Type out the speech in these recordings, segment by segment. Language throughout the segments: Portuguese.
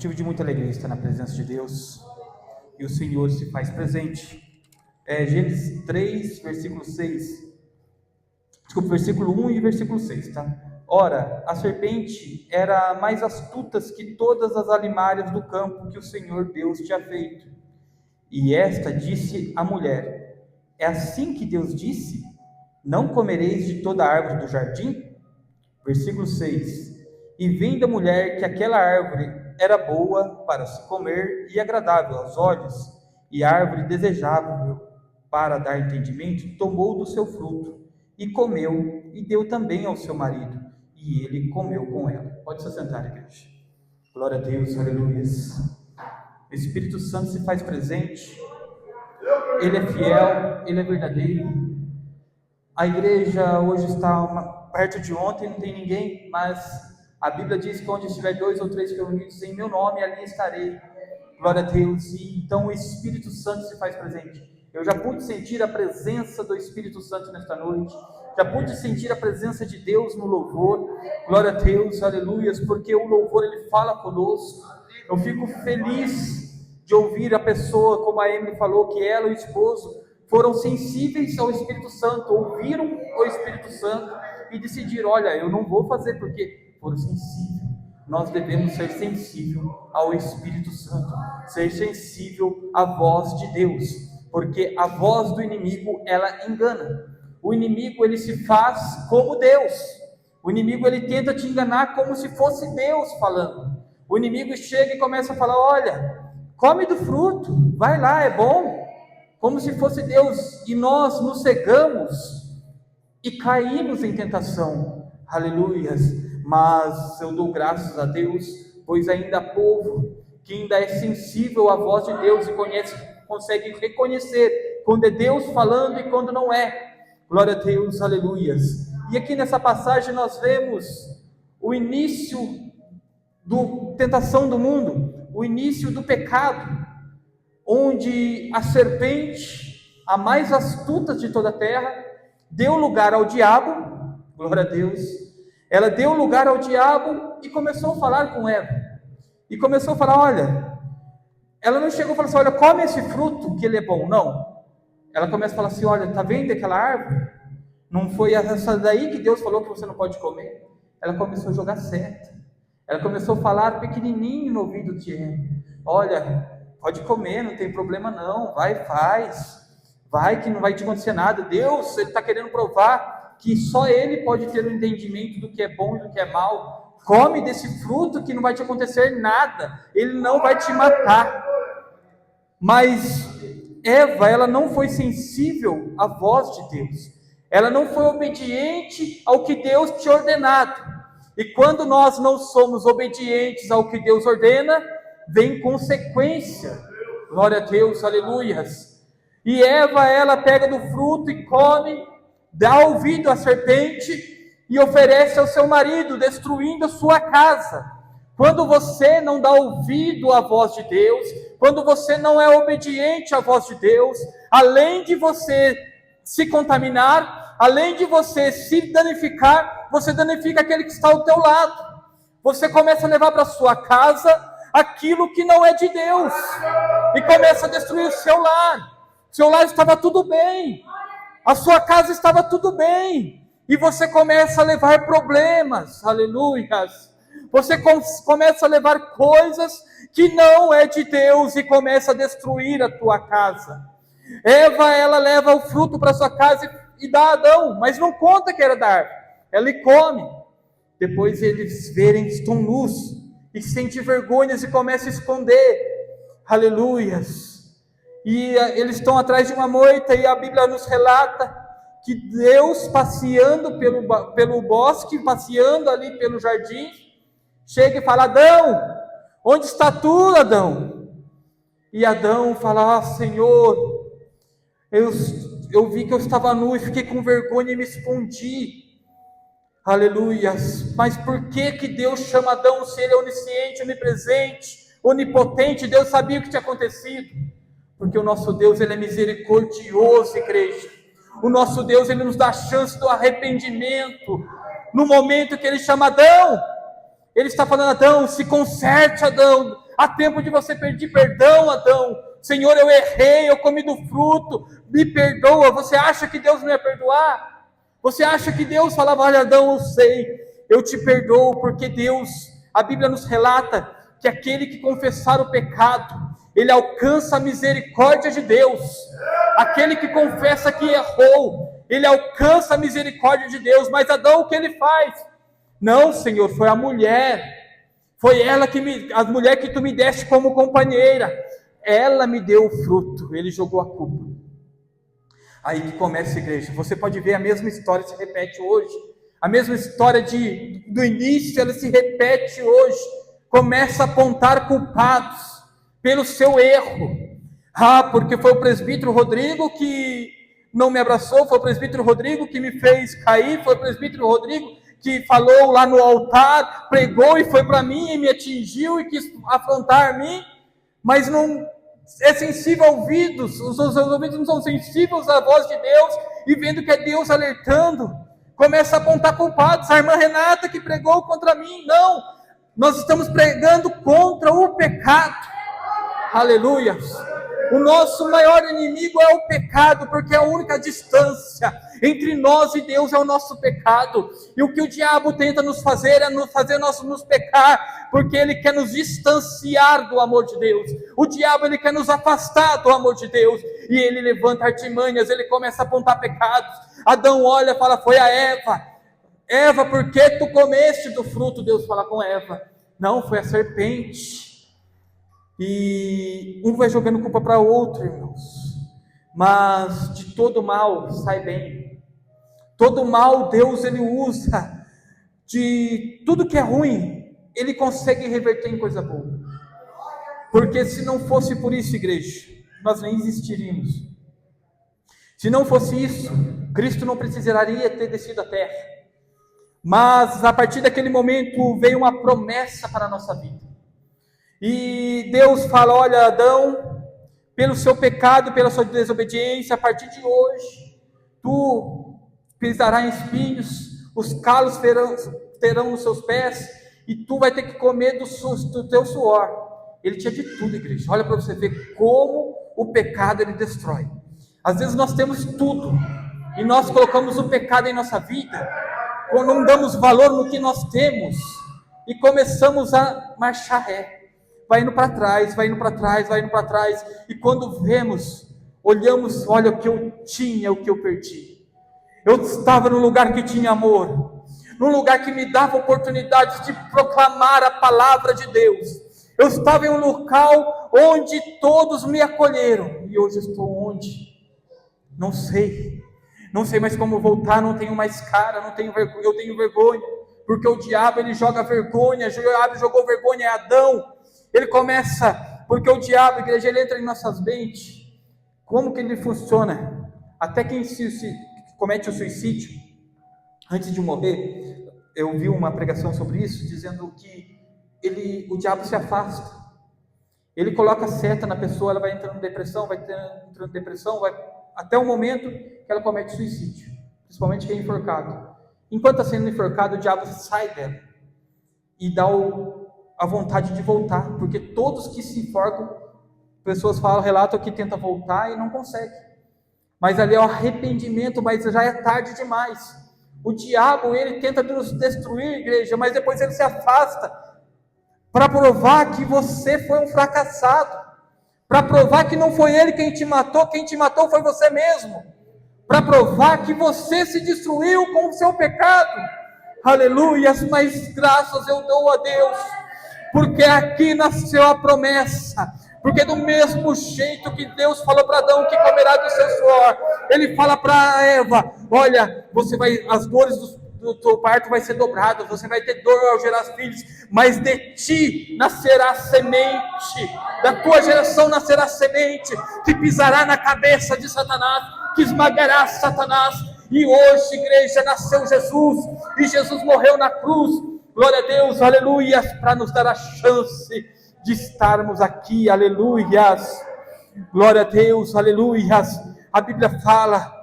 Motivo de muita alegria estar na presença de Deus e o Senhor se faz presente. Gênesis 3, versículo 6. Desculpa, versículo 1 e versículo 6, tá? Ora, a serpente era mais astuta que todas as alimárias do campo que o Senhor Deus tinha feito. E esta disse à mulher: é assim que Deus disse: não comereis de toda a árvore do jardim? Versículo 6. E vendo a mulher que aquela árvore era boa para se comer e agradável aos olhos, e árvore desejável para dar entendimento, tomou do seu fruto e comeu, e deu também ao seu marido, e ele comeu com ela. Pode se sentar, igreja. Glória a Deus, aleluia. O Espírito Santo se faz presente, ele é fiel, ele é verdadeiro. A igreja hoje está perto de ontem, não tem ninguém, mas a Bíblia diz que onde estiver 2 ou 3 reunidos em meu nome, ali estarei. Glória a Deus. E então o Espírito Santo se faz presente. Eu já pude sentir a presença do Espírito Santo nesta noite, já pude sentir a presença de Deus no louvor. Glória a Deus, aleluias, porque o louvor ele fala conosco. Eu fico feliz de ouvir a pessoa, como a Emily falou, que ela e o esposo foram sensíveis ao Espírito Santo, ouviram o Espírito Santo e decidiram: olha, eu não vou fazer porque foram sensíveis. Nós devemos ser sensíveis ao Espírito Santo, ser sensível à voz de Deus, porque a voz do inimigo, ela engana. O inimigo, ele se faz como Deus. O inimigo, ele tenta te enganar como se fosse Deus falando. O inimigo chega e começa a falar: olha, come do fruto, vai lá, é bom, como se fosse Deus, e nós nos cegamos e caímos em tentação. Aleluias. Mas eu dou graças a Deus, pois ainda há povo que ainda é sensível à voz de Deus e consegue reconhecer quando é Deus falando e quando não é. Glória a Deus, aleluias. E aqui nessa passagem nós vemos o início da tentação do mundo, o início do pecado, onde a serpente, a mais astuta de toda a terra, deu lugar ao diabo. Glória a Deus. Ela deu lugar ao diabo e começou a falar com Eva. E começou a falar: olha, ela não chegou e falou assim: olha, come esse fruto que ele é bom. Não. Ela começa a falar assim: olha, está vendo aquela árvore? Não foi essa daí que Deus falou que você não pode comer? Ela começou a jogar seta. Ela começou a falar pequenininho no ouvido de Eva: olha, pode comer, não tem problema não, vai, faz, vai que não vai te acontecer nada. Deus, ele está querendo provar que só ele pode ter o entendimento do que é bom e do que é mal. Come desse fruto que não vai te acontecer nada, ele não vai te matar. Mas Eva, ela não foi sensível à voz de Deus, ela não foi obediente ao que Deus tinha ordenado. E quando nós não somos obedientes ao que Deus ordena, vem consequência. Glória a Deus, aleluias. E Eva, ela pega do fruto e come, dá ouvido à serpente e oferece ao seu marido, destruindo a sua casa. Quando você não dá ouvido à voz de Deus, quando você não é obediente à voz de Deus, além de você se contaminar, além de você se danificar, você danifica aquele que está ao teu lado. Você começa a levar para a sua casa aquilo que não é de Deus, e começa a destruir o seu lar. Seu lar estava tudo bem, a sua casa estava tudo bem, e você começa a levar problemas, aleluias. Você começa a levar coisas que não é de Deus e começa a destruir a tua casa. Eva, ela leva o fruto para sua casa e dá a Adão, mas não conta que era da árvore. Ela come. Depois eles verem que estão nus e sentem vergonhas e começam a esconder. Aleluias. E eles estão atrás de uma moita, e a Bíblia nos relata que Deus, passeando pelo bosque, passeando ali pelo jardim, chega e fala: Adão, onde está tu, Adão? E Adão fala: ah, Senhor, eu vi que eu estava nu e fiquei com vergonha e me escondi. Aleluias. Mas por que Deus chama Adão se ele é onisciente, onipresente, onipotente? Deus sabia o que tinha acontecido. Porque o nosso Deus, ele é misericordioso, igreja. O nosso Deus, ele nos dá a chance do arrependimento. No momento que ele chama Adão, ele está falando: Adão, se conserte, Adão. Há tempo de você pedir perdão, Adão. Senhor, eu errei, eu comi do fruto, me perdoa. Você acha que Deus não ia perdoar? Você acha que Deus falava, olha, Adão, eu sei, eu te perdoo, porque Deus, a Bíblia nos relata que aquele que confessar o pecado, ele alcança a misericórdia de Deus. Aquele que confessa que errou, ele alcança a misericórdia de Deus. Mas Adão, o que ele faz? Não, Senhor, foi a mulher, foi ela a mulher que tu me deste como companheira, ela me deu o fruto, ele jogou a culpa. Aí que começa a igreja, você pode ver a mesma história se repete hoje, a mesma história do início, ela se repete hoje, começa a apontar culpados pelo seu erro. Porque foi o presbítero Rodrigo que não me abraçou, foi o presbítero Rodrigo que me fez cair, foi o presbítero Rodrigo que falou lá no altar, pregou e foi para mim e me atingiu e quis afrontar mim, mas não é sensível a ouvidos, os seus ouvidos não são sensíveis à voz de Deus, e vendo que é Deus alertando, começa a apontar culpados. A irmã Renata que pregou contra mim, não, nós estamos pregando contra o pecado, aleluia. O nosso maior inimigo é o pecado, porque a única distância entre nós e Deus é o nosso pecado. E o que o diabo tenta nos fazer é nos pecar, porque ele quer nos distanciar do amor de Deus. O diabo, ele quer nos afastar do amor de Deus, e ele levanta artimanhas, ele começa a apontar pecados. Adão olha e fala, foi a Eva. Eva, por que tu comeste do fruto? Deus fala com Eva, não, foi a serpente. E um vai jogando culpa para o outro, irmãos. Mas de todo mal sai bem. Todo mal Deus ele usa. De tudo que é ruim, ele consegue reverter em coisa boa. Porque se não fosse por isso, igreja, nós nem existiríamos. Se não fosse isso, Cristo não precisaria ter descido à terra. Mas a partir daquele momento veio uma promessa para a nossa vida. E Deus fala, olha, Adão, pelo seu pecado, pela sua desobediência, a partir de hoje, tu pisarás em espinhos, os calos terão os seus pés, e tu vai ter que comer do teu suor. Ele tinha de tudo, igreja. Olha para você ver como o pecado ele destrói. Às vezes nós temos tudo, e nós colocamos o pecado em nossa vida, ou não damos valor no que nós temos, e começamos a marchar ré. Vai indo para trás, vai indo para trás, vai indo para trás, e quando vemos, olhamos, olha o que eu tinha, o que eu perdi. Eu estava num lugar que tinha amor, num lugar que me dava oportunidade de proclamar a palavra de Deus. Eu estava em um local onde todos me acolheram, e hoje estou onde? Não sei mais como voltar, não tenho mais cara, não tenho vergonha, eu tenho vergonha, porque o diabo ele joga vergonha, o diabo jogou vergonha em Adão. Ele começa, porque o diabo, a igreja, ele entra em nossas mentes. Como que ele funciona? Até quem comete o suicídio, antes de morrer, eu vi uma pregação sobre isso, dizendo que o diabo se afasta. Ele coloca seta na pessoa, ela vai entrando em depressão, até o momento que ela comete suicídio. Principalmente quem é enforcado. Enquanto está sendo enforcado, o diabo sai dela e dá a vontade de voltar, porque todos que se enforcam, pessoas relatam que tenta voltar e não consegue, mas ali é o arrependimento, mas já é tarde demais. O diabo, ele tenta nos destruir, igreja, mas depois ele se afasta, para provar que você foi um fracassado, para provar que não foi ele quem te matou foi você mesmo, para provar que você se destruiu com o seu pecado. Aleluia, mas graças eu dou a Deus, porque aqui nasceu a promessa, porque do mesmo jeito que Deus falou para Adão que comerá do seu suor, ele fala para Eva, olha, as dores do teu parto vai ser dobrado, você vai ter dor ao gerar filhos, mas de ti nascerá semente, da tua geração nascerá semente, que pisará na cabeça de Satanás, que esmagará Satanás. E hoje, igreja, nasceu Jesus, e Jesus morreu na cruz, glória a Deus, aleluia, para nos dar a chance de estarmos aqui, aleluias, glória a Deus, aleluias. A Bíblia fala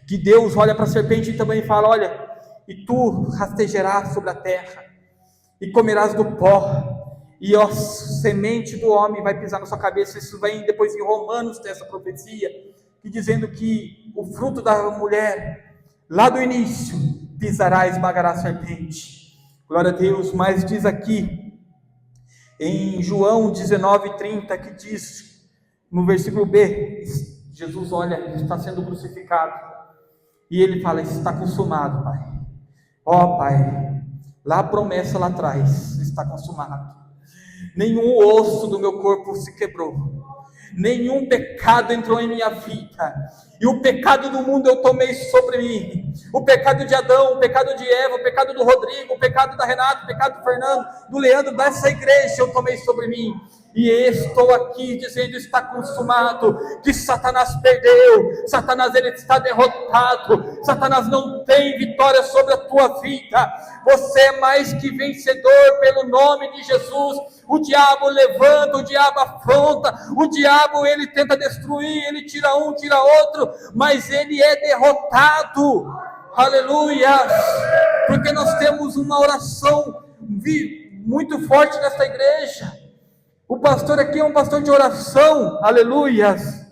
que Deus olha para a serpente e também fala, olha, e tu rastejarás sobre a terra, e comerás do pó, e a semente do homem vai pisar na sua cabeça. Isso vem depois em Romanos, tem essa profecia, que dizendo que o fruto da mulher, lá do início, pisará e esmagará a serpente. Glória a Deus. Mas diz aqui, em João 19:30, que diz, no versículo B, Jesus olha, ele está sendo crucificado, e ele fala: está consumado, Pai. Ó Pai, lá a promessa lá atrás, está consumado. Nenhum osso do meu corpo se quebrou, nenhum pecado entrou em minha vida, e o pecado do mundo eu tomei sobre mim, o pecado de Adão, o pecado de Eva, o pecado do Rodrigo, o pecado da Renata, o pecado do Fernando, do Leandro, dessa igreja eu tomei sobre mim, e estou aqui dizendo: está consumado, que Satanás perdeu, Satanás ele está derrotado, Satanás não tem vitória sobre a tua vida, você é mais que vencedor pelo nome de Jesus. O diabo levanta, o diabo afronta, o diabo ele tenta destruir, ele tira um, tira outro, mas ele é derrotado, aleluia, porque nós temos uma oração muito forte nesta igreja. O pastor aqui é um pastor de oração, aleluias,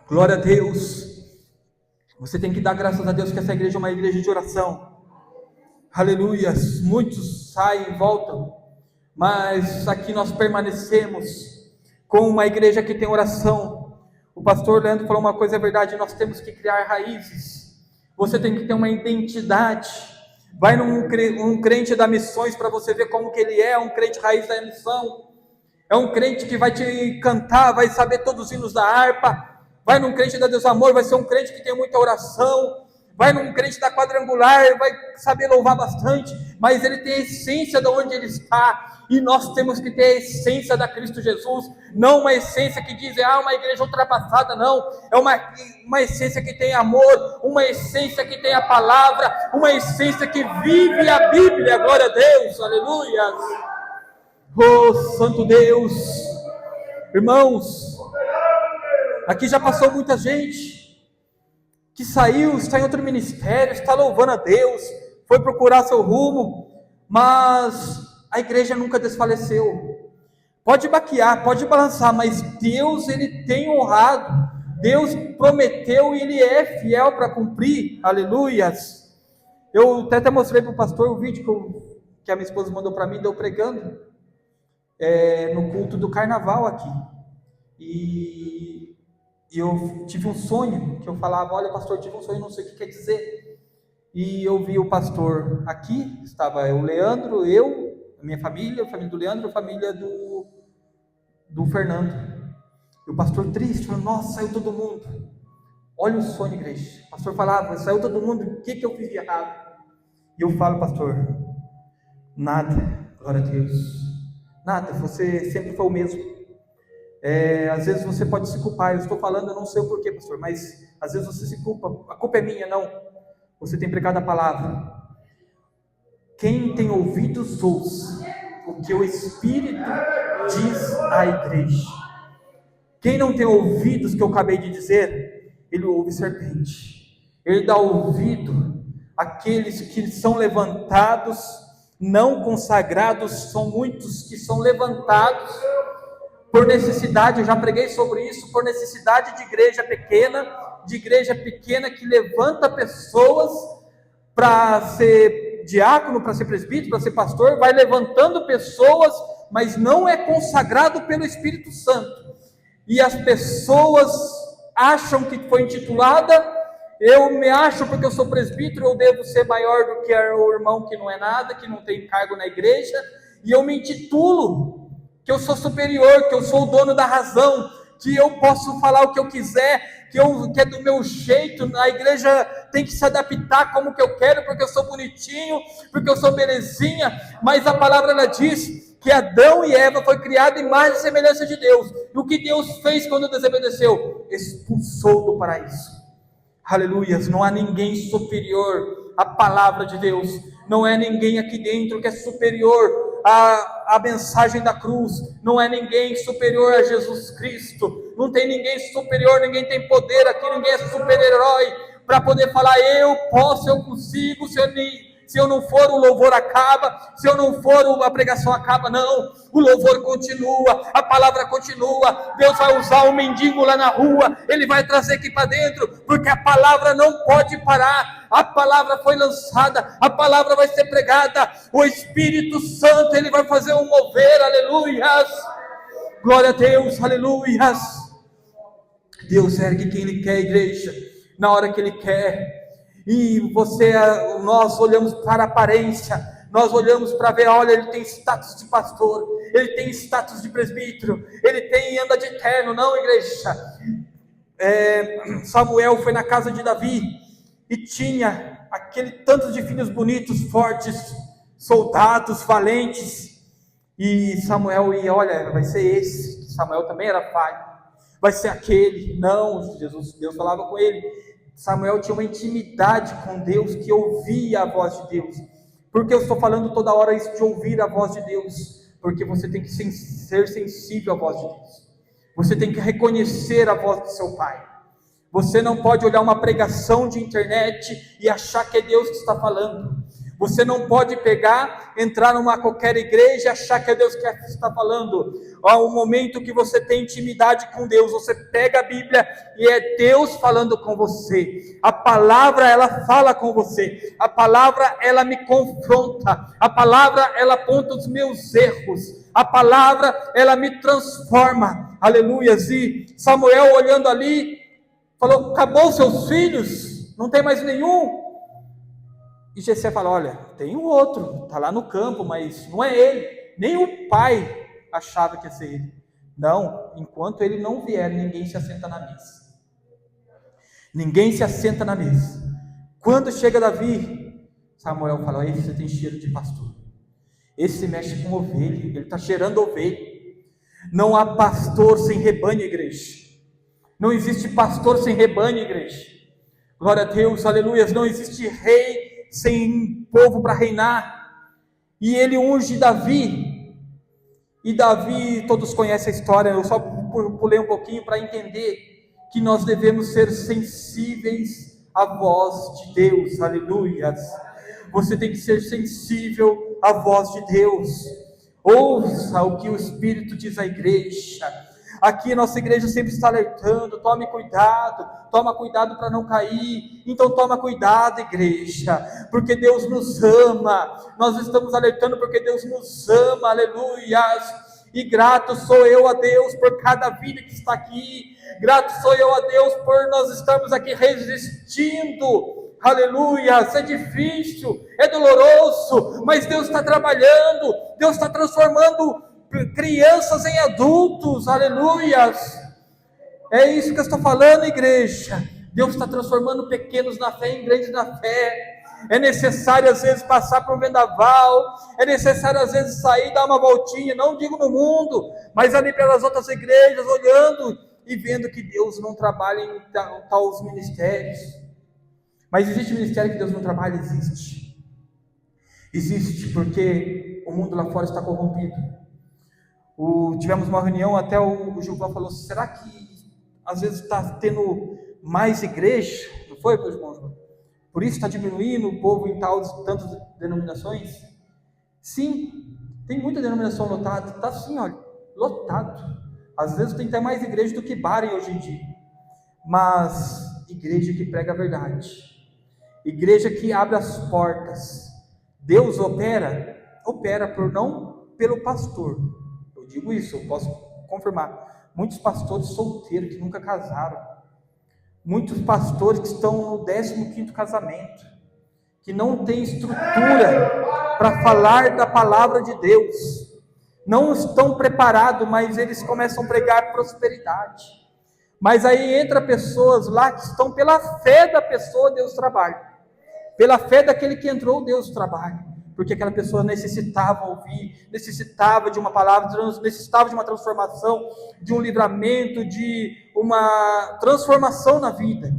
glória a Deus. Você tem que dar graças a Deus que essa igreja é uma igreja de oração, aleluias. Muitos saem e voltam, mas aqui nós permanecemos com uma igreja que tem oração. O pastor Leandro falou uma coisa, é verdade, nós temos que criar raízes, você tem que ter uma identidade. Vai num crente da missões para você ver como que ele é um crente raiz da missão. É um crente que vai te cantar, vai saber todos os hinos da harpa. Vai num crente da Deus Amor, vai ser um crente que tem muita oração. Vai num crente da quadrangular, vai saber louvar bastante, mas ele tem a essência de onde ele está. E nós temos que ter a essência da Cristo Jesus, não uma essência que diz, uma igreja ultrapassada, não. É uma essência que tem amor, uma essência que tem a palavra, uma essência que vive a Bíblia, glória a Deus, aleluia. Oh, santo Deus, irmãos, aqui já passou muita gente, que saiu, está em outro ministério, está louvando a Deus, foi procurar seu rumo, mas a igreja nunca desfaleceu. Pode baquear, pode balançar, mas Deus ele tem honrado, Deus prometeu e ele é fiel para cumprir, aleluias. Eu até mostrei para o pastor o vídeo que a minha esposa mandou para mim, deu pregando no culto do carnaval aqui, e eu tive um sonho, que eu falava: olha pastor, tive um sonho, não sei o que quer dizer. E eu vi o pastor aqui, estava o Leandro, eu, a minha família, a família do Leandro, a família do Fernando. E o pastor triste, falando: nossa, saiu todo mundo. Olha o sonho, igreja. O pastor falava: saiu todo mundo, o que eu fiz de errado? E eu falo: pastor, nada, glória a Deus, nada, você sempre foi o mesmo. Às vezes você pode se culpar, eu estou falando, eu não sei o porquê, pastor, mas às vezes você se culpa, a culpa é minha, não, você tem pregado a palavra. Quem tem ouvidos ouça o que o Espírito diz à igreja. Quem não tem ouvidos, que eu acabei de dizer, ele ouve serpente, ele dá ouvido àqueles que são levantados, não consagrados, são muitos que são levantados por necessidade, eu já preguei sobre isso, por necessidade de igreja pequena que levanta pessoas para ser diácono, para ser presbítero, para ser pastor, vai levantando pessoas, mas não é consagrado pelo Espírito Santo, e as pessoas acham que foi intitulada, eu me acho porque eu sou presbítero, eu devo ser maior do que o irmão que não é nada, que não tem cargo na igreja, e eu me intitulo que eu sou superior, que eu sou o dono da razão, que eu posso falar o que eu quiser, que é do meu jeito, a igreja tem que se adaptar como que eu quero, porque eu sou bonitinho, porque eu sou belezinha, mas a palavra ela diz que Adão e Eva foi criado em imagem e semelhança de Deus, e o que Deus fez quando desobedeceu? Expulsou do paraíso, aleluias. Não há ninguém superior à palavra de Deus, não é ninguém aqui dentro que é superior a mensagem da cruz, não é ninguém superior a Jesus Cristo, não tem ninguém superior, ninguém tem poder aqui, ninguém é super-herói para poder falar: eu posso, eu consigo, Se eu não for, o louvor acaba. Se eu não for, a pregação acaba. Não, o louvor continua, a palavra continua. Deus vai usar o mendigo lá na rua, Ele vai trazer aqui para dentro, porque a palavra não pode parar. A palavra foi lançada, a palavra vai ser pregada. O Espírito Santo, Ele vai fazer um mover, aleluias. Glória a Deus, aleluias. Deus ergue quem Ele quer, igreja, na hora que Ele quer. E nós olhamos para a aparência, nós olhamos para ver, olha, ele tem status de pastor, ele tem status de presbítero, ele anda de terno. Não, igreja. Samuel foi na casa de Davi e tinha aquele tanto de filhos bonitos, fortes, soldados, valentes. E Samuel ia, olha, vai ser esse. Samuel também era pai, vai ser aquele. Não, Deus falava com ele. Samuel tinha uma intimidade com Deus, que ouvia a voz de Deus. Por que eu estou falando toda hora isso de ouvir a voz de Deus? Porque você tem que ser sensível à voz de Deus. Você tem que reconhecer a voz do seu pai. Você não pode olhar uma pregação de internet e achar que é Deus que está falando. Você não pode entrar numa qualquer igreja e achar que é Deus que está falando. Há um momento que você tem intimidade com Deus, você pega a Bíblia e é Deus falando com você. A palavra, ela fala com você. A palavra, ela me confronta. A palavra, ela aponta os meus erros. A palavra, ela me transforma. Aleluias. E Samuel, olhando ali, falou: acabou seus filhos? Não tem mais nenhum? E Jessé fala: olha, tem um outro, está lá no campo, mas não é ele. Nem o pai achava que ia ser ele. Não, enquanto ele não vier, ninguém se assenta na mesa. Ninguém se assenta na mesa. Quando chega Davi, Samuel fala: esse tem cheiro de pastor. Esse mexe com ovelha, ele está cheirando ovelha. Não há pastor sem rebanho, igreja. Não existe pastor sem rebanho, igreja. Glória a Deus, aleluia. Não existe rei sem povo para reinar. E ele unge Davi. E Davi, todos conhecem a história. Eu só pulei um pouquinho para entender que nós devemos ser sensíveis à voz de Deus. Aleluias. Você tem que ser sensível à voz de Deus. Ouça o que o Espírito diz à igreja. Aqui nossa igreja sempre está alertando: tome cuidado, toma cuidado para não cair. Então toma cuidado, igreja, porque Deus nos ama. Nós estamos alertando porque Deus nos ama, aleluias. E grato sou eu a Deus por cada vida que está aqui. Grato sou eu a Deus por nós estarmos aqui resistindo. Aleluia. É difícil, é doloroso, mas Deus está trabalhando. Deus está transformando crianças em adultos, aleluias. É isso que eu estou falando, igreja. Deus está transformando pequenos na fé em grandes na fé. É necessário às vezes passar por um vendaval, é necessário às vezes sair, dar uma voltinha, não digo no mundo, mas ali pelas outras igrejas, olhando e vendo que Deus não trabalha em tais ministérios. Mas existe ministério que Deus não trabalha? Existe, porque o mundo lá fora está corrompido. Tivemos uma reunião, até o Gilvan falou: será que às vezes está tendo mais igreja? Não foi, meu irmão? Por isso está diminuindo o povo em tantas denominações? Sim, tem muita denominação lotada. Está assim, olha, lotado. Às vezes tem até mais igreja do que bar hoje em dia. Mas igreja que prega a verdade, igreja que abre as portas. Deus opera não pelo pastor. Digo isso, eu posso confirmar. Muitos pastores solteiros que nunca casaram, muitos pastores que estão no 15º casamento, que não têm estrutura para falar da palavra de Deus, não estão preparados, mas eles começam a pregar prosperidade. Mas aí entra pessoas lá que estão pela fé da pessoa, Deus trabalha. Pela fé daquele que entrou, Deus trabalha. Porque aquela pessoa necessitava ouvir, necessitava de uma palavra, necessitava de uma transformação, de um livramento, de uma transformação na vida.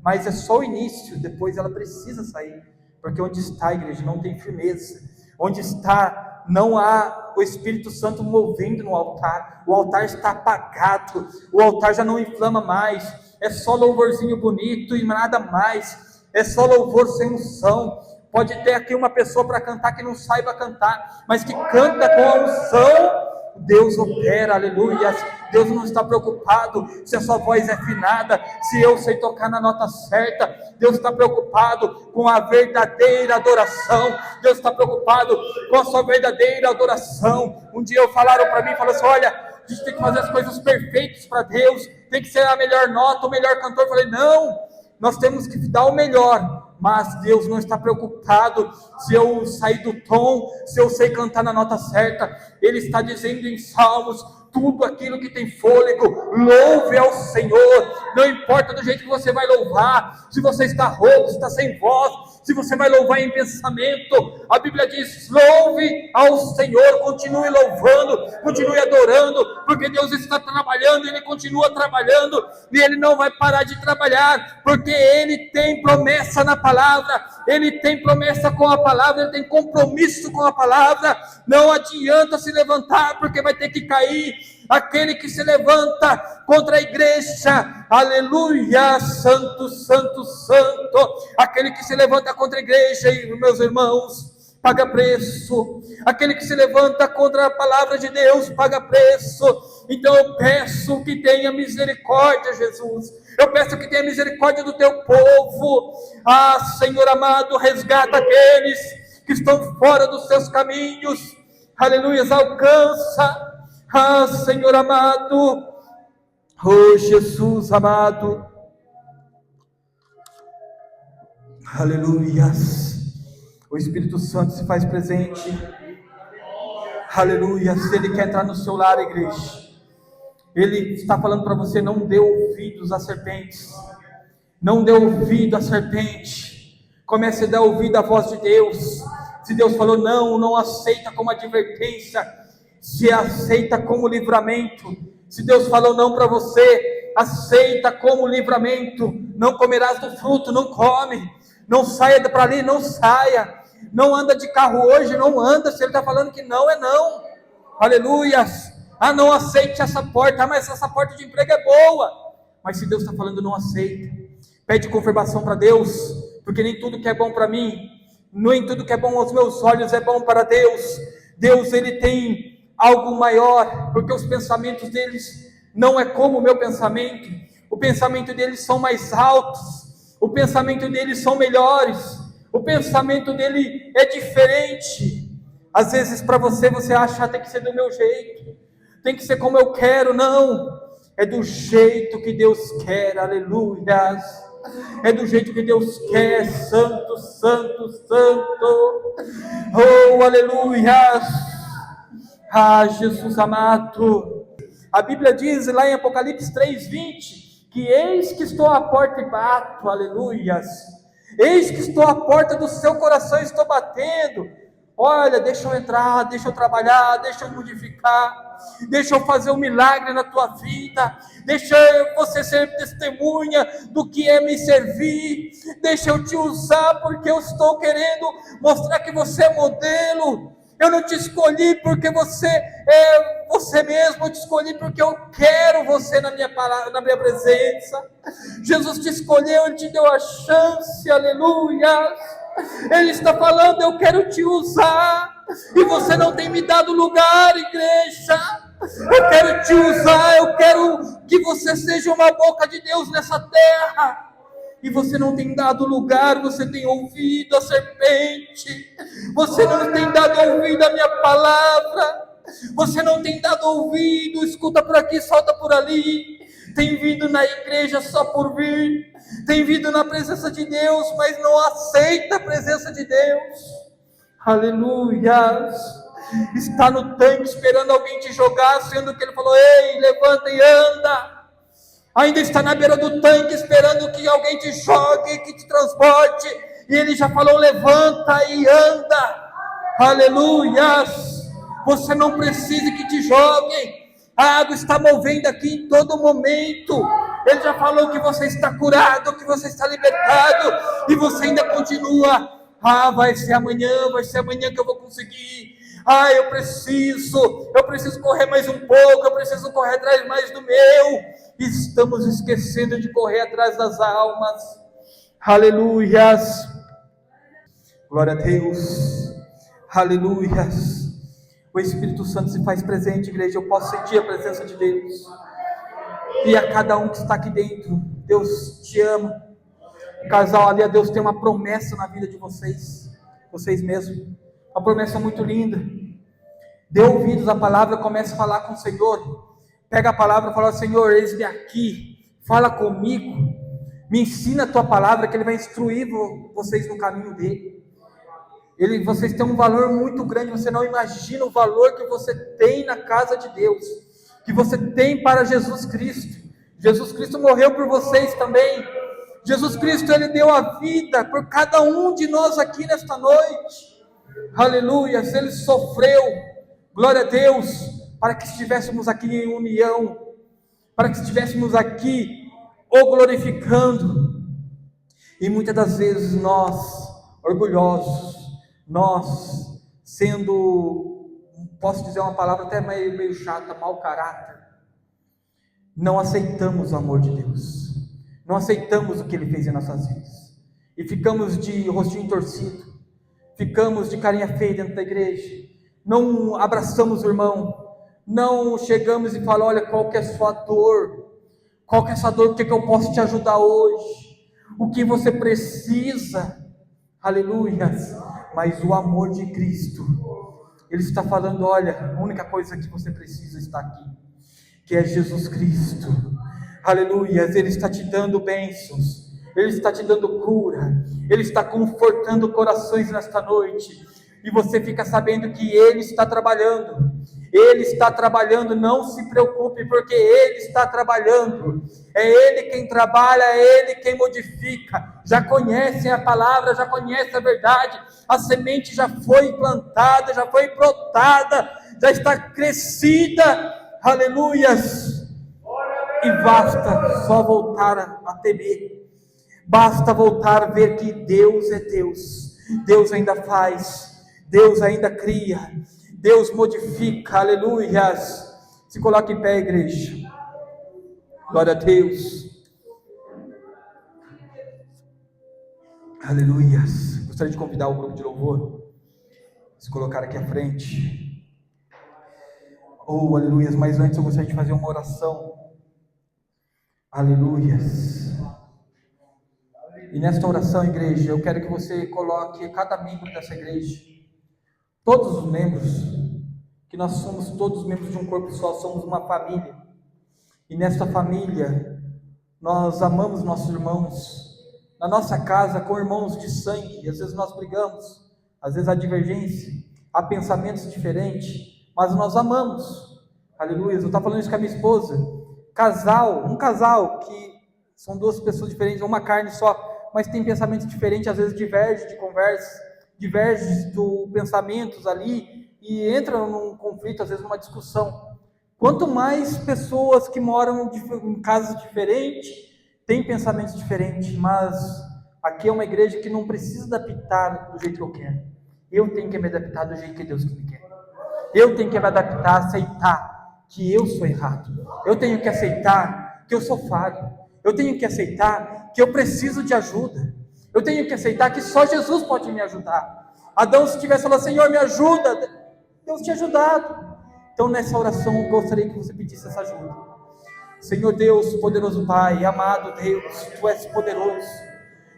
Mas é só o início, depois ela precisa sair. Porque onde está a igreja não tem firmeza. Onde está, não há o Espírito Santo movendo no altar. O altar está apagado, o altar já não inflama mais. É só louvorzinho bonito e nada mais. É só louvor sem unção. Pode ter aqui uma pessoa para cantar que não saiba cantar, mas que canta com a unção. Deus opera, aleluia. Deus não está preocupado se a sua voz é afinada, se eu sei tocar na nota certa. Deus está preocupado com a verdadeira adoração. Deus está preocupado com a sua verdadeira adoração. Um dia falaram para mim, falaram assim: olha, a gente tem que fazer as coisas perfeitas para Deus, tem que ser a melhor nota, o melhor cantor. Eu falei: não, nós temos que dar o melhor, mas Deus não está preocupado se eu sair do tom, se eu sei cantar na nota certa. Ele está dizendo em Salmos: tudo aquilo que tem fôlego, louve ao Senhor. Não importa do jeito que você vai louvar, se você está rouco, se está sem voz, se você vai louvar em pensamento, a Bíblia diz: louve ao Senhor, continue louvando, continue adorando, porque Deus está trabalhando, Ele continua trabalhando, e Ele não vai parar de trabalhar, porque Ele tem promessa na palavra, Ele tem promessa com a palavra, Ele tem compromisso com a palavra. Não adianta se levantar, porque vai ter que cair aquele que se levanta contra a igreja, aleluia, santo, santo, santo, aquele que se levanta contra a igreja, meus irmãos, paga preço. Aquele que se levanta contra a palavra de Deus paga preço. Então eu peço que tenha misericórdia, Jesus. Eu peço que tenha misericórdia do teu povo. Ah, Senhor amado, resgata aqueles que estão fora dos seus caminhos. Aleluia, alcança. Ah, Senhor amado. Oh, Jesus amado. Aleluias. O Espírito Santo se faz presente. Aleluia. Se Ele quer entrar no seu lar, igreja, Ele está falando para você: não dê ouvidos às serpentes. Não dê ouvido à serpente. Comece a dar ouvido à voz de Deus. Se Deus falou não, não aceita como advertência, se aceita como livramento. Se Deus falou não para você, aceita como livramento. Não comerás do fruto, não come. Não saia para ali, não saia. Não anda de carro hoje, não anda. Se Ele está falando que não, é não. Aleluias. Ah, não aceite essa porta. Ah, mas essa porta de emprego é boa. Mas se Deus está falando, não aceita. Pede confirmação para Deus, porque nem tudo que é bom para mim, nem tudo que é bom aos meus olhos é bom para Deus. Deus, Ele tem algo maior, porque os pensamentos deles não é como o meu pensamento. O pensamento deles são mais altos, o pensamento deles são melhores, o pensamento dele é diferente. Às vezes para você, você acha: tem que ser do meu jeito, tem que ser como eu quero. Não, é do jeito que Deus quer. Aleluia. É do jeito que Deus quer. Santo, santo, santo. Oh, aleluia. Ah, Jesus amado. A Bíblia diz lá em Apocalipse 3:20, que eis que estou à porta e bato. Aleluias. Eis que estou à porta do seu coração e estou batendo. Olha, deixa eu entrar, deixa eu trabalhar, deixa eu modificar, deixa eu fazer um milagre na tua vida, deixa você ser testemunha do que é me servir, deixa eu te usar, porque eu estou querendo mostrar que você é modelo. Eu não te escolhi porque você é você mesmo, eu te escolhi porque eu quero você na minha palavra, na minha presença. Jesus te escolheu, Ele te deu a chance, aleluia. Ele está falando: eu quero te usar, e você não tem me dado lugar, igreja. Eu quero te usar, eu quero que você seja uma boca de Deus nessa terra. E você não tem dado lugar, você tem ouvido a serpente, você não tem dado ouvido à minha palavra, você não tem dado ouvido, escuta por aqui, solta por ali, tem vindo na igreja só por vir, tem vindo na presença de Deus, mas não aceita a presença de Deus. Aleluia. Está no tanque esperando alguém te jogar, sendo que Ele falou: ei, levanta e anda. Ainda está na beira do tanque esperando que alguém te jogue, que te transporte, e Ele já falou: levanta e anda. Aleluias. Você não precisa que te joguem, a água está movendo aqui em todo momento. Ele já falou que você está curado, que você está libertado, e você ainda continua: ah, vai ser amanhã que eu vou conseguir. Ah, eu preciso correr mais um pouco, eu preciso correr atrás mais do meu. Estamos esquecendo de correr atrás das almas. Aleluias. Glória a Deus. Aleluias. O Espírito Santo se faz presente, igreja. Eu posso sentir a presença de Deus. E a cada um que está aqui dentro, Deus te ama. O casal ali, Deus tem uma promessa na vida de vocês. Vocês mesmos. Uma promessa muito linda. Dê ouvidos à palavra, comece a falar com o Senhor. Pega a palavra e fala: Senhor, eis-me aqui. Fala comigo. Me ensina a tua palavra, que Ele vai instruir vocês no caminho dele. Vocês têm um valor muito grande. Você não imagina o valor que você tem na casa de Deus, que você tem para Jesus Cristo. Jesus Cristo morreu por vocês também. Jesus Cristo, Ele deu a vida por cada um de nós aqui nesta noite. Aleluia. Ele sofreu, glória a Deus, para que estivéssemos aqui em união, para que estivéssemos aqui o glorificando. E muitas das vezes nós, orgulhosos, nós sendo, posso dizer uma palavra até meio chata, mau caráter, não aceitamos o amor de Deus, não aceitamos o que Ele fez em nossas vidas, e ficamos de rostinho torcido, ficamos de carinha feia dentro da igreja, não abraçamos o irmão, não chegamos e falamos: olha, qual que é a sua dor? Qual que é a sua dor? O que eu posso te ajudar hoje? O que você precisa? Aleluia. Mas o amor de Cristo, Ele está falando: olha, a única coisa que você precisa está aqui, que é Jesus Cristo. Aleluia. Ele está te dando bênçãos, Ele está te dando cura, Ele está confortando corações nesta noite, e você fica sabendo que Ele está trabalhando. Ele está trabalhando, não se preocupe, porque Ele está trabalhando. É Ele quem trabalha, é Ele quem modifica. Já conhecem a palavra, já conhecem a verdade. A semente já foi plantada, já foi brotada, já está crescida. Aleluias. E basta só voltar a temer. Basta voltar a ver que Deus é Deus. Deus ainda faz, Deus ainda cria, Deus modifica. Aleluias. Se coloque em pé, igreja. Glória a Deus. Aleluias. Gostaria de convidar o grupo de louvor a se colocar aqui à frente. Oh, aleluias. Mas antes eu gostaria de fazer uma oração. Aleluias. E nesta oração, igreja, eu quero que você coloque cada membro dessa igreja, todos os membros, que nós somos todos membros de um corpo só, somos uma família. E nesta família, nós amamos nossos irmãos. Na nossa casa, com irmãos de sangue, às vezes nós brigamos, às vezes há divergência, há pensamentos diferentes, mas nós amamos. Aleluia. Eu estava falando isso com a minha esposa. Um casal que são duas pessoas diferentes, uma carne só, mas tem pensamentos diferentes, às vezes diverge de conversa, diverge do pensamentos ali, e entra num conflito, às vezes numa discussão. Quanto mais pessoas que moram em casas diferentes, têm pensamentos diferentes, mas aqui é uma igreja que não precisa adaptar do jeito que eu quero. Eu tenho que me adaptar do jeito que Deus me quer. Eu tenho que me adaptar, aceitar que eu sou errado. Eu tenho que aceitar que eu sou falho. Eu tenho que aceitar que eu preciso de ajuda. Eu tenho que aceitar que só Jesus pode me ajudar. Adão, se tivesse falado: Senhor, me ajuda, Deus tinha ajudado. Então nessa oração eu gostaria que você pedisse essa ajuda. Senhor Deus, poderoso Pai, amado Deus, Tu és poderoso.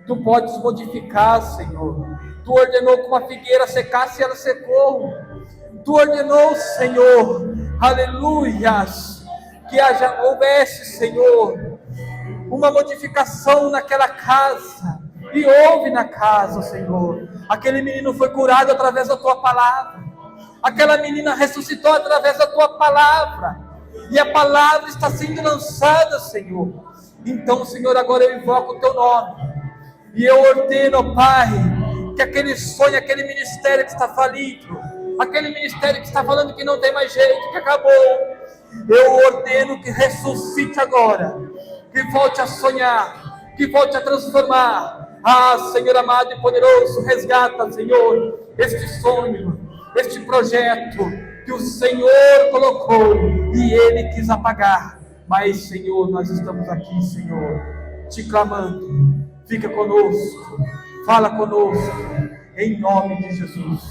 Tu podes modificar, Senhor. Tu ordenou que uma figueira secasse e ela secou. Tu ordenou, Senhor, aleluias, que houvesse, Senhor, uma modificação naquela casa, e houve na casa, Senhor. Aquele menino foi curado através da Tua palavra, aquela menina ressuscitou através da Tua palavra, e a palavra está sendo lançada, Senhor. Então, Senhor, agora eu invoco o Teu nome, e eu ordeno, Pai, que aquele sonho, aquele ministério que está falido, aquele ministério que está falando que não tem mais jeito, que acabou, eu ordeno que ressuscite agora, que volte a sonhar, que volte a transformar. Ah, Senhor amado e poderoso, resgata, Senhor, este sonho, este projeto que o Senhor colocou e Ele quis apagar. Mas, Senhor, nós estamos aqui, Senhor, te clamando. Fica conosco, fala conosco, em nome de Jesus.